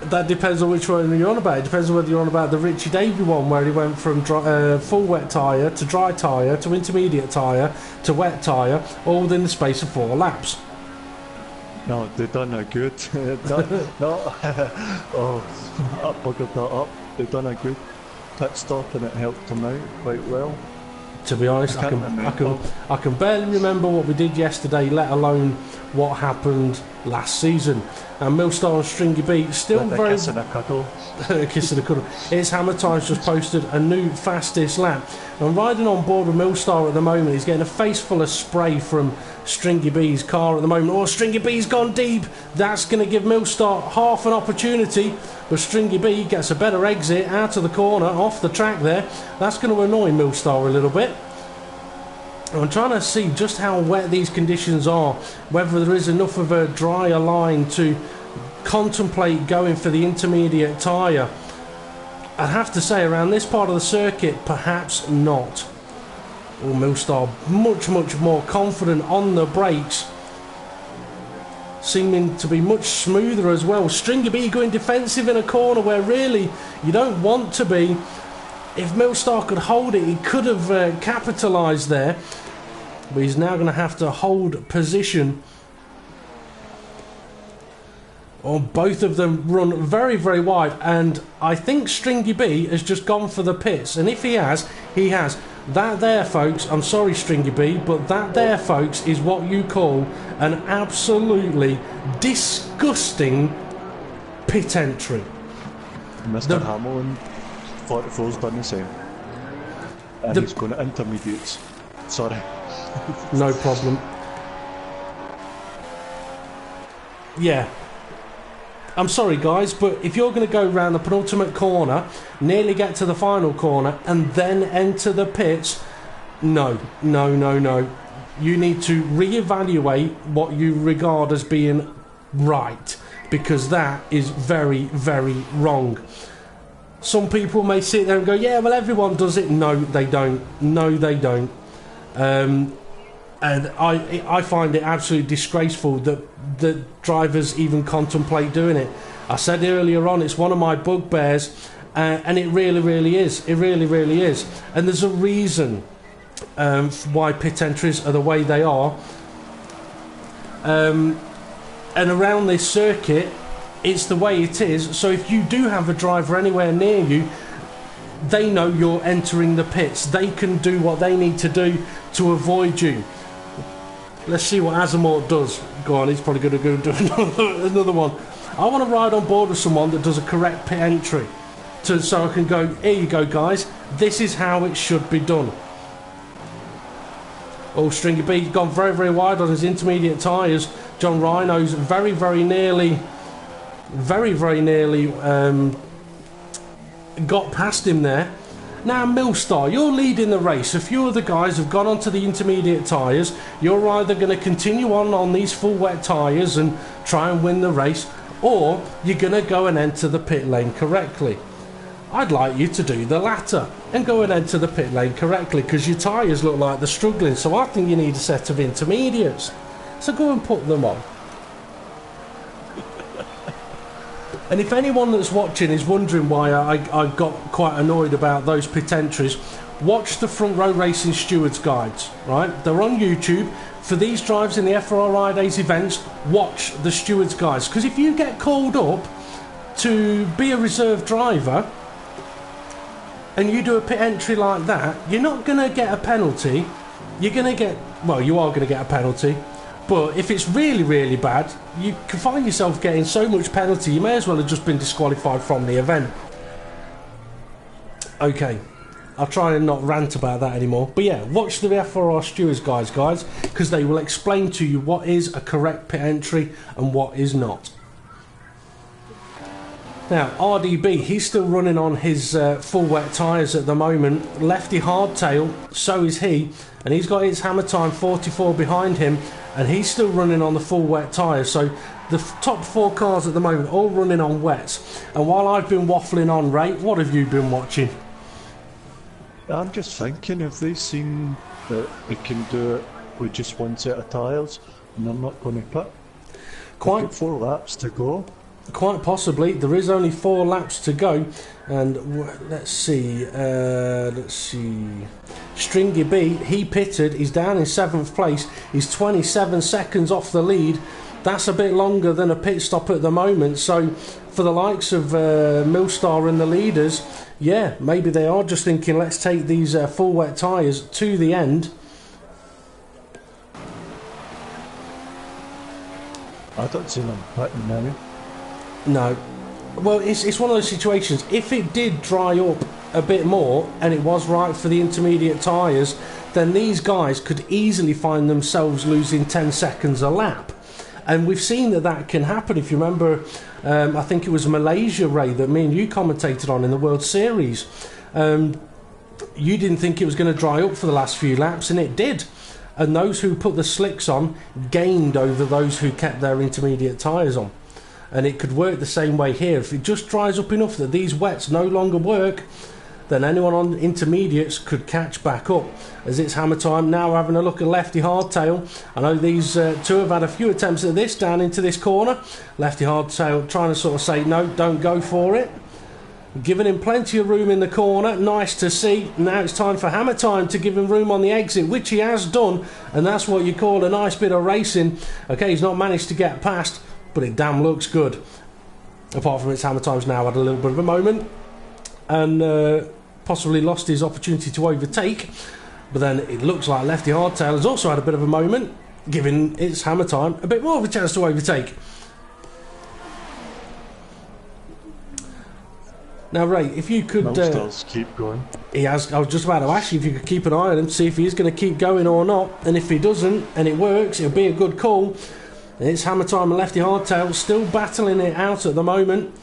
That depends on which one you're on about. It depends on whether you're on about the Richie Davey one, where he went from full wet tyre to dry tyre to intermediate tyre to wet tyre, all within the space of 4 laps. No, they've done a good. Oh, I buggered that up. They've done a good pit stop and it helped them out quite well. To be honest, I can barely remember what we did yesterday, let alone what happened last season. And Millstar and Stringy B still very... kiss and a cuddle. Kiss and a cuddle. It's Hammer Times just posted a new fastest lap. And riding on board with Millstar at the moment, he's getting a face full of spray from Stringy B's car at the moment. Oh, Stringy B's gone deep. That's going to give Millstar half an opportunity. But Stringy B gets a better exit out of the corner, off the track there. That's going to annoy Millstar a little bit. I'm trying to see just how wet these conditions are, whether there is enough of a drier line to contemplate going for the intermediate tyre. I'd have to say around this part of the circuit, perhaps not. Oh, Millstar much more confident on the brakes, seeming to be much smoother as well. Stringy B going defensive in a corner where really you don't want to be. If Millstar could hold it, he could have capitalised there. But he's now going to have to hold position or both of them run very, very wide, and I think Stringy B has just gone for the pits, and if he has, he has. That there, folks, I'm sorry, Stringy B, but that there, folks, is what you call an absolutely disgusting pit entry. Mr. Hamilton, 44's done the same. And he's going to intermediates. Sorry. No problem. Yeah. I'm sorry, guys, but if you're going to go around the penultimate corner, nearly get to the final corner, and then enter the pits, no. You need to reevaluate what you regard as being right, because that is very, very wrong. Some people may sit there and go, yeah, well, everyone does it. No, they don't. No, they don't. And I find it absolutely disgraceful that the drivers even contemplate doing it. I said earlier on, it's one of my bugbears, and it really, really is. It really, really is. And there's a reason why pit entries are the way they are. And around this circuit, it's the way it is. So if you do have a driver anywhere near you, they know you're entering the pits. They can do what they need to do to avoid you. Let's see what Azamort does. Go on, he's probably going to go do another one. I want to ride on board with someone that does a correct pit entry, so I can go, here you go, guys, this is how it should be done. Oh, Stringy B's gone very, very wide on his intermediate tyres. John Rhino's very, very nearly got past him there. Now, Millstar, you're leading the race. A few of the guys have gone onto the intermediate tyres. You're either going to continue on these full wet tyres and try and win the race, or you're going to go and enter the pit lane correctly. I'd like you to do the latter and go and enter the pit lane correctly, because your tyres look like they're struggling, so I think you need a set of intermediates. So go and put them on. And if anyone that's watching is wondering why I got quite annoyed about those pit entries, watch the Front Row Racing Stewards Guides, right? They're on YouTube. For these drives in the FRR-idays events, watch the Stewards Guides. Because if you get called up to be a reserve driver and you do a pit entry like that, you're not going to get a penalty. You're going to get, well, you are going to get a penalty. But if it's really, really bad, you can find yourself getting so much penalty, you may as well have just been disqualified from the event. Okay, I'll try and not rant about that anymore. But yeah, watch the FRR Stewards guys, because they will explain to you what is a correct pit entry and what is not. Now, RDB, he's still running on his full wet tyres at the moment. Lefty hardtail, so is he. And he's got his Hammer Time 44 behind him. And he's still running on the full wet tyres. So the top four cars at the moment, all running on wets. And while I've been waffling on, Ray, what have you been watching? I'm just thinking, if they've seen that they can do it with just one set of tyres, and they're not going to pit. Quite 4 laps to go. Quite possibly. There is only 4 laps to go, and let's see. Stringy B, he pitted. He's down in 7th place. He's 27 seconds off the lead. That's a bit longer than a pit stop at the moment. So, for the likes of Millstar and the leaders, yeah, maybe they are just thinking, let's take these full wet tyres to the end. I don't see them pitting now. No. Well, it's one of those situations. If it did dry up a bit more and it was right for the intermediate tyres, then these guys could easily find themselves losing 10 seconds a lap. And we've seen that can happen. If you remember, I think it was Malaysia, Ray, that me and you commentated on in the World Series. You didn't think it was going to dry up for the last few laps, and it did. And those who put the slicks on gained over those who kept their intermediate tyres on. And it could work the same way here. If it just dries up enough that these wets no longer work, then anyone on intermediates could catch back up. As it's Hammer Time now, having a look at Lefty Hardtail. I know these two have had a few attempts at this down into this corner. Lefty Hardtail trying to sort of say, no, don't go for it. Giving him plenty of room in the corner. Nice to see. Now it's time for Hammer Time to give him room on the exit, which he has done. And that's what you call a nice bit of racing. Okay, he's not managed to get past. but it damn looks good. Apart from its hammer times now had a little bit of a moment and possibly lost his opportunity to overtake, but then it looks like Lefty Hardtail has also had a bit of a moment, giving its hammer time a bit more of a chance to overtake. Now, Ray, if you could... keep going. He has. I was just about to ask you if you could keep an eye on him, see if he's going to keep going or not. And if he doesn't, and it works, it'll be a good call. It's hammer time and Lefty Hardtail still battling it out at the moment.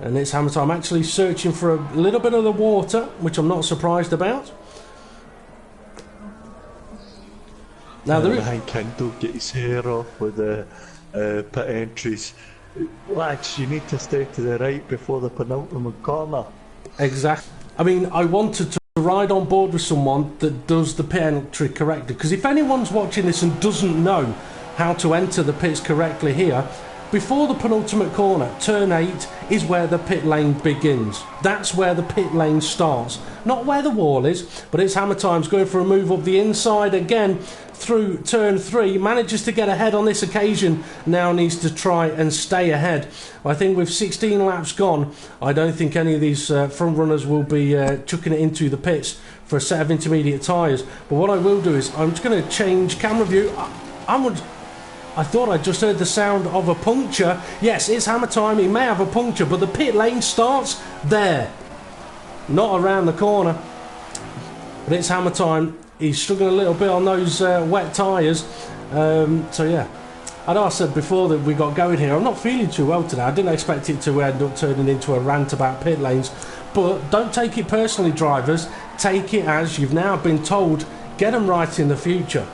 And it's hammer time actually searching for a little bit of the water, which I'm not surprised about. Now, behind Kindle, get his hair off with the pit entries. Lads, you need to stay to the right before the penultimate corner. Exactly. I mean, I wanted to ride on board with someone that does the pit entry correctly, because if anyone's watching this and doesn't know how to enter the pits correctly here, before the penultimate corner, turn 8 is where the pit lane begins. That's where the pit lane starts. Not where the wall is, but it's hammer time's going for a move up the inside again through turn 3. Manages to get ahead on this occasion. Now needs to try and stay ahead. I think with 16 laps gone, I don't think any of these front runners will be chucking it into the pits for a set of intermediate tyres. But what I will do is I'm just going to change camera view. I thought I just heard the sound of a puncture. Yes, it's hammer time. He may have a puncture, but the pit lane starts there, not around the corner. But it's hammer time. He's struggling a little bit on those wet tyres. So yeah, I know I said before that we got going here. I'm not feeling too well today. I didn't expect it to end up turning into a rant about pit lanes. But don't take it personally, drivers. Take it as you've now been told. Get them right in the future.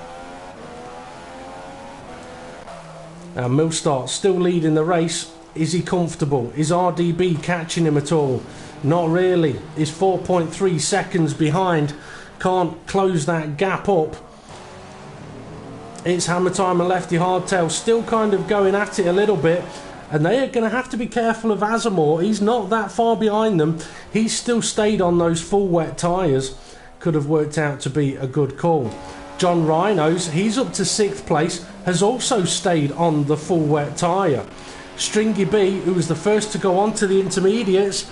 Now Millstart still leading the race. Is he comfortable? Is RDB catching him at all? Not really. He's 4.3 seconds behind. Can't close that gap up. It's hammer time and Lefty Hardtail still kind of going at it a little bit, and they are going to have to be careful of Azamor. He's not that far behind them. He's still stayed on those full wet tyres. Could have worked out to be a good call. John Rhinos, he's up to 6th place, has also stayed on the full wet tyre. Stringy B, who was the first to go on to the intermediates,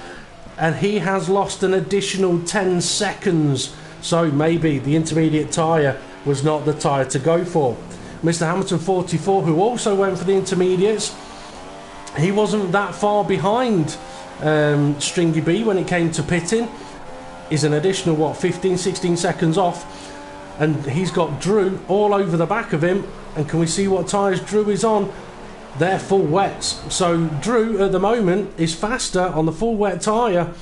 and he has lost an additional 10 seconds. So maybe the intermediate tyre was not the tyre to go for. Mr. Hamilton 44, who also went for the intermediates, he wasn't that far behind Stringy B when it came to pitting. He's an additional, 15, 16 seconds off. And he's got Drew all over the back of him. And can we see what tyres Drew is on? They're full wets. So Drew at the moment is faster on the full wet tyre.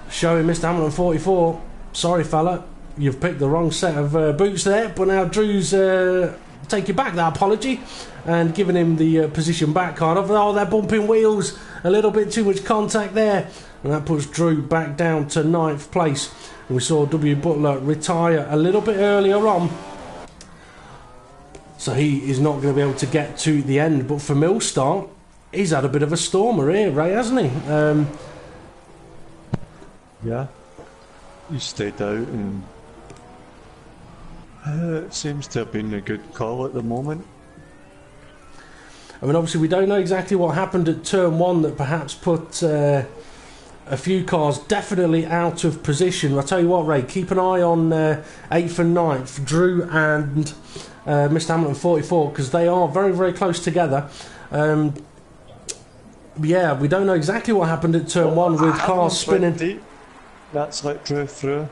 Showing Mr. Hamilton 44, sorry fella, you've picked the wrong set of boots there. But now Drew's taking back that apology and giving him the position back kind of. Oh, they're bumping wheels. A little bit too much contact there. And that puts Drew back down to 9th place. And we saw W. Butler retire a little bit earlier on. So he is not going to be able to get to the end. But for Millstart, he's had a bit of a stormer here, Ray, hasn't he? Yeah. He stayed out and it seems to have been a good call at the moment. I mean, obviously we don't know exactly what happened at turn 1 that perhaps put a few cars definitely out of position. I'll tell you what, Ray, keep an eye on 8th and 9th, Drew and Mr. Hamilton 44, because they are very, very close together. Yeah, we don't know exactly what happened at turn 1 with cars spinning. Deep. That's like Drew through.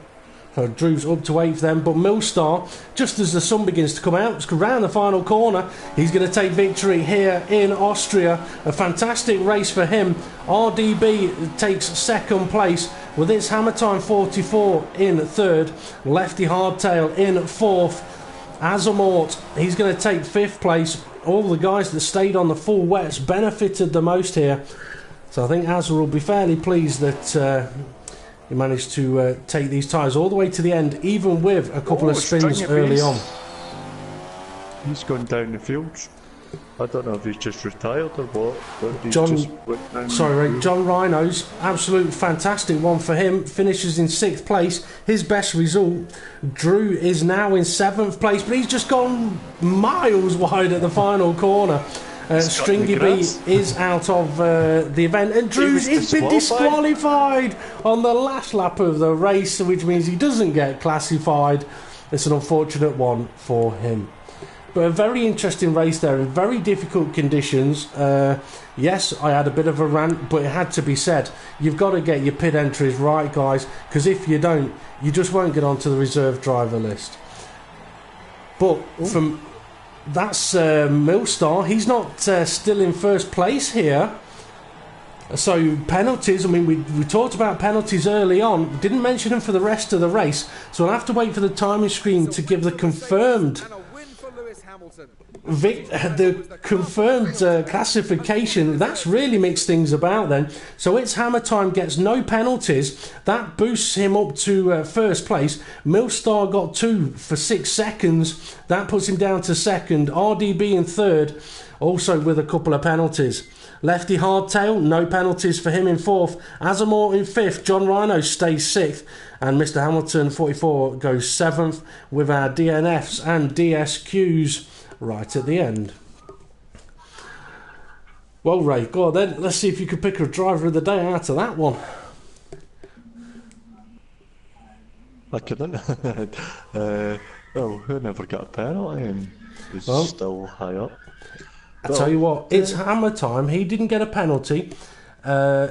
So Drew's up to 8th then, but Millstar, just as the sun begins to come out, around the final corner, he's going to take victory here in Austria. A fantastic race for him. RDB takes 2nd place with its Hammer Time 44 in 3rd. Lefty Hardtail in 4th. Azamort, he's going to take 5th place. All the guys that stayed on the full wets benefited the most here. So I think Azza will be fairly pleased that he managed to take these tyres all the way to the end, even with a couple of spins early on. He's gone down the field. I don't know if he's just retired or what. But he's John Rhinos, absolute fantastic one for him. Finishes in 6th place, his best result. Drew is now in 7th place, but he's just gone miles wide at the final corner. Stringy B is out of the event, and Drew's been disqualified on the last lap of the race, which means he doesn't get classified. It's an unfortunate one for him. But a very interesting race there in very difficult conditions. Yes, I had a bit of a rant, but it had to be said. You've got to get your pit entries right, guys, because if you don't, you just won't get onto the reserve driver list. But that's Millstar. He's not still in first place here. So penalties, I mean, we talked about penalties early on. Didn't mention them for the rest of the race. So I'll have to wait for the timing screen to give the confirmed classification. That's really mixed things about then. So it's Hammer Time gets no penalties. That boosts him up to first place. Millstar got 2 for 6 seconds. That puts him down to second. RDB in third, also with a couple of penalties. Lefty Hardtail, no penalties for him in fourth. Azamore in fifth. John Rhino stays sixth. And Mr. Hamilton, 44, goes seventh, with our DNFs and DSQs right at the end. Well, Ray, go on then. Let's see if you could pick a driver of the day out of that one. I couldn't. Well, who never got a penalty and was still high up. I tell you what, it's Hammer Time. He didn't get a penalty.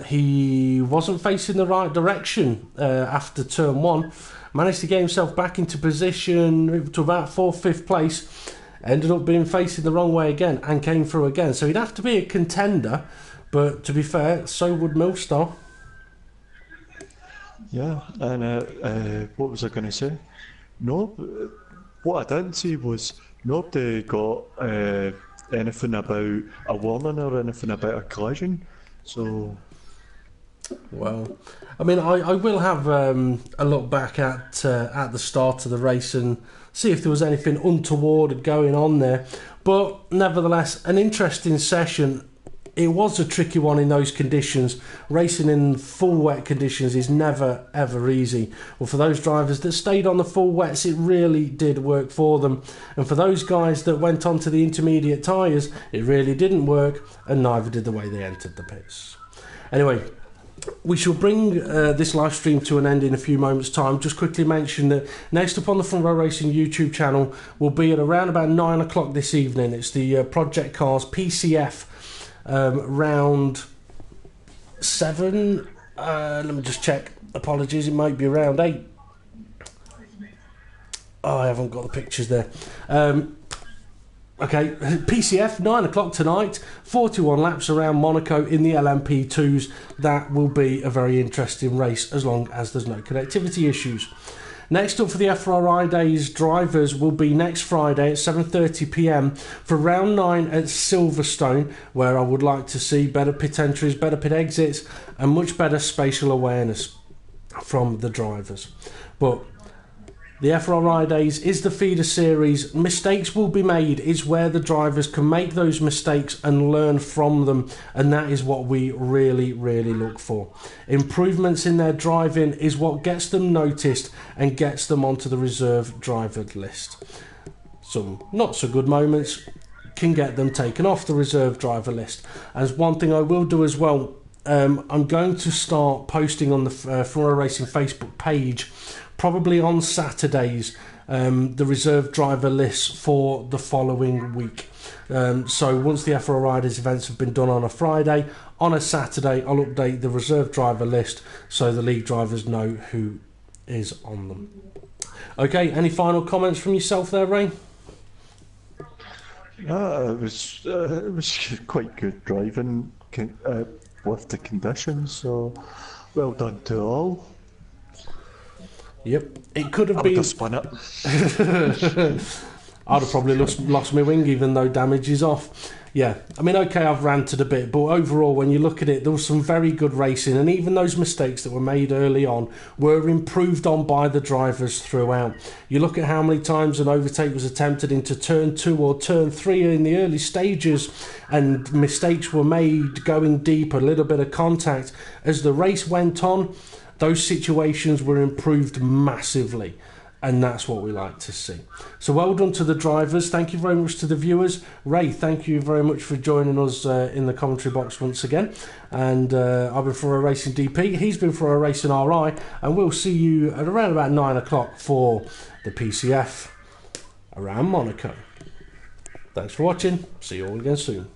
He wasn't facing the right direction after turn 1. Managed to get himself back into position to about 4th, 5th place. Ended up being facing the wrong way again and came through again. So he'd have to be a contender. But to be fair, so would Millstar. Yeah, and what was I going to say? No, what I didn't see was nobody got anything about a warning or anything about a collision. So, well, I mean, I will have a look back at the start of the race and see if there was anything untoward going on there. But nevertheless, an interesting session. It was a tricky one in those conditions. Racing in full wet conditions is never ever easy. Well, for those drivers that stayed on the full wets, it really did work for them. And for those guys that went on to the intermediate tyres, it really didn't work, and neither did the way they entered the pits. Anyway, we shall bring this live stream to an end in a few moments' time. Just quickly mention that next up on the Front Row Racing YouTube channel will be at around about 9 o'clock this evening. It's the Project Cars PCF round 7. Let me just check. Apologies, it might be around 8. Oh, I haven't got the pictures there. Okay, PCF, 9 o'clock tonight, 41 laps around Monaco in the LMP2s. That will be a very interesting race as long as there's no connectivity issues. Next up for the FRR-idays drivers will be next Friday at 7:30 p.m. for round 9 at Silverstone, where I would like to see better pit entries, better pit exits, and much better spatial awareness from the drivers. But the FRR-idays is the feeder series. Mistakes will be made. It's where the drivers can make those mistakes and learn from them, and that is what we really, really look for. Improvements in their driving is what gets them noticed and gets them onto the reserve driver list. Some not so good moments can get them taken off the reserve driver list. As one thing I will do as well, I'm going to start posting on the Front Row Racing Facebook page, probably on Saturdays, the reserve driver lists for the following week. So once the FRR-idays events have been done on a Friday, on a Saturday I'll update the reserve driver list so the league drivers know who is on them. Okay, any final comments from yourself there, Ray? It was quite good driving with the conditions, so well done to all. Yep, it could have been. I'd spun it. I'd have probably lost my wing, even though damage is off. Yeah, I mean, okay, I've ranted a bit, but overall, when you look at it, there was some very good racing, and even those mistakes that were made early on were improved on by the drivers throughout. You look at how many times an overtake was attempted into turn 2 or turn 3 in the early stages, and mistakes were made going deep, a little bit of contact. As the race went on, those situations were improved massively. And that's what we like to see. So well done to the drivers. Thank you very much to the viewers. Ray, thank you very much for joining us in the commentary box once again. And I've been FRR Racing DP. He's been FRR Racing RI. And we'll see you at around about 9 o'clock for the PCF around Monaco. Thanks for watching. See you all again soon.